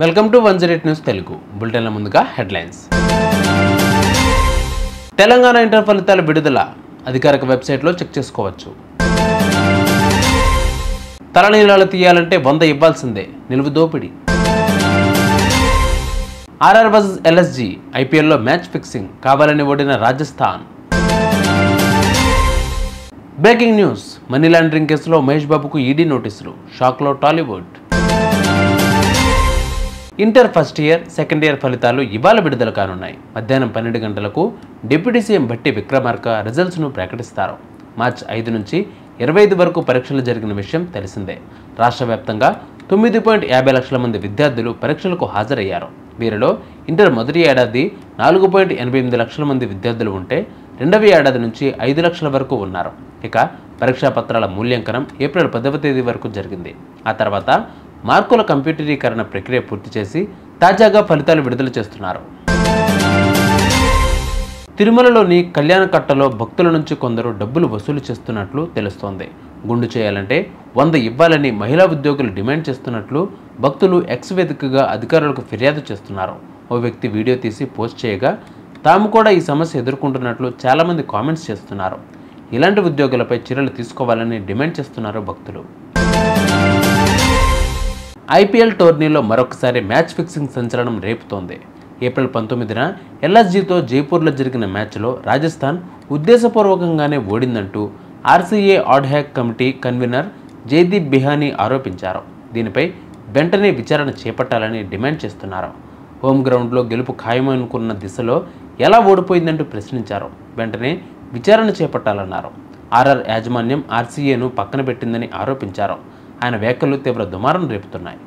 Welcome to 108 news Telugu బులెటిన్ల ముందుగా headlines. Telangana inter ఫలితాల విడుదల అధికారిక వెబ్సైట్లో చెక్ చేసుకోవచ్చు. తలనీలాలు తీయాలంటే 100 ఇవ్వాల్సిందే నిలువు దోపిడీ. ఆర్ఆర్ వర్సెస్ ఎల్ఎస్జీ ఐపీఎల్లో మ్యాచ్ ఫిక్సింగ్ కావాలని ఓడిన Rajasthan. Breaking news, money laundering కేసులో మహేష్ బాబుకు ఈడీ నోటీసులు, షాక్లో Tollywood. Inter first year, second year ఫలితాలు ఇవాళ విడుదల కానున్నాయి. మధ్యాహ్నం 12 గంటలకు డిప్యూటీ సీఎం భట్టి విక్రమార్క రిజల్ట్స్ను ప్రకటిస్తారు. మార్చి 5 నుంచి 25 వరకు పరీక్షలు జరిగిన విషయం తెలిసిందే. రాష్ట్ర వ్యాప్తంగా 9.50 లక్షల మంది విద్యార్థులు పరీక్షలకు హాజరయ్యారు. వీరిలో ఇంటర్ మొదటి ఏడాది 4.88 లక్షల మంది విద్యార్థులు ఉంటే రెండవ ఏడాది నుంచి 5 లక్షల వరకు ఉన్నారు. ఇక పరీక్షా పత్రాల మూల్యాంకనం ఏప్రిల్ 10వ తేదీ వరకు జరిగింది. ఆ తర్వాత మార్కుల కంప్యూటరీకరణ ప్రక్రియ పూర్తి చేసి తాజాగా ఫలితాలు విడుదల చేస్తున్నారు. తిరుమలలోని కళ్యాణకట్టలో భక్తుల నుంచి కొందరు డబ్బులు వసూలు చేస్తున్నట్లు తెలుస్తోంది. గుండు చేయాలంటే 100 ఇవ్వాలని మహిళా ఉద్యోగులు డిమాండ్ చేస్తున్నట్లు భక్తులు ఎక్స్ వేదికగా అధికారులకు ఫిర్యాదు చేస్తున్నారు. ఓ వ్యక్తి వీడియో తీసి పోస్ట్ చేయగా తాము కూడా ఈ సమస్య ఎదుర్కొంటున్నట్లు చాలామంది కామెంట్స్ చేస్తున్నారు. ఇలాంటి ఉద్యోగులపై చర్యలు తీసుకోవాలని డిమాండ్ చేస్తున్నారు భక్తులు. ఐపీఎల్ టోర్నీలో మరొకసారి మ్యాచ్ ఫిక్సింగ్ సంచలనం రేపుతోంది. ఏప్రిల్ 19న ఎల్ఎస్జీతో జైపూర్లో జరిగిన మ్యాచ్లో రాజస్థాన్ ఉద్దేశపూర్వకంగానే ఓడిందంటూ RCA ad hoc committee convenor Jaideep Bihani ఆరోపించారు. దీనిపై వెంటనే విచారణ చేపట్టాలని డిమాండ్ చేస్తున్నారు. హోమ్ గ్రౌండ్లో గెలుపు ఖాయమనుకున్న దిశలో ఎలా ఓడిపోయిందంటూ ప్రశ్నించారు. వెంటనే విచారణ చేపట్టాలన్నారు. ఆర్ఆర్ యాజమాన్యం ఆర్సీఏను పక్కన పెట్టిందని ఆరోపించారు. ఆయన వ్యాఖ్యలు తీవ్ర దుమారం రేపుతున్నాయి.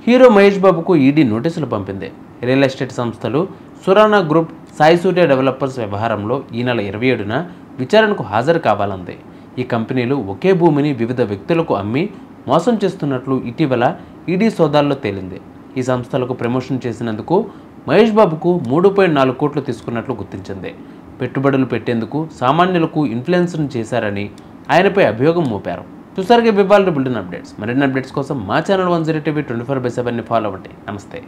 హీరో మహేష్ బాబుకు ఈడీ నోటీసులు పంపింది. రియల్ ఎస్టేట్ సంస్థలు సురానా గ్రూప్, సాయి సూర్య డెవలపర్స్ వ్యవహారంలో ఈ నెల 27న విచారణకు హాజరు కావాలంది. ఈ కంపెనీలు ఒకే భూమిని వివిధ వ్యక్తులకు అమ్మి మోసం చేస్తున్నట్లు ఇటీవల ఈడీ సోదాల్లో తేలింది. ఈ సంస్థలకు ప్రమోషన్ చేసినందుకు మహేష్ బాబుకు 3.4 కోట్లు తీసుకున్నట్లు గుర్తించింది. పెట్టుబడులు పెట్టేందుకు సామాన్యులకు ఇన్ఫ్లుయెన్స్ను చేశారని ఆయనపై అభియోగం మోపారు. చూసారుగా ఇవాళ బులెటిన్ అప్డేట్స్. మరిన్ని అప్డేట్స్ కోసం మా ఛానల్ 108 టీవీ 24/7 ఫాలో అవ్వండి. నమస్తే.